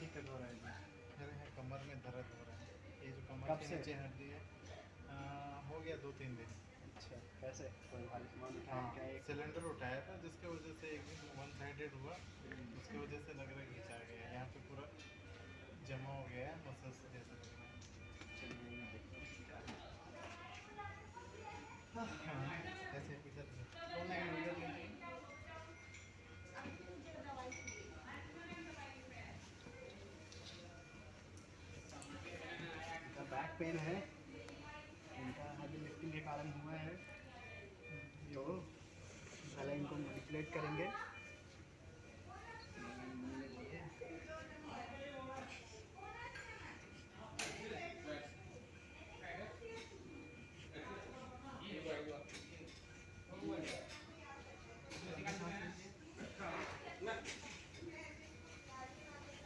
दिक्कत हो रहा है जी? मेरे यहाँ कमर में दर्द हो रहा है, ये जो कमर कब के से? नीचे हड्डी है। हो गया 2-3 दिन। अच्छा, कैसे? कोई भारी सामान उठाया हाँ, क्या एक? सिलेंडर उठाया था जिसके वजह से एक दिन वन साइडेड हुआ, उसकी वजह से लग रहा है खिंचा गया, यहाँ पे पूरा जमा हो गया है, मसल्स जैसे लग रहा है। चलिए मैं देखता हूँ क्या है। हाँ, ऐसे इधर कौन है इधर लेके? इनका बैक पेन है, इनका हेवी लिफ्टिंग के कारण हुआ है, तो पहले इनको मैनिपुलेट करेंगे।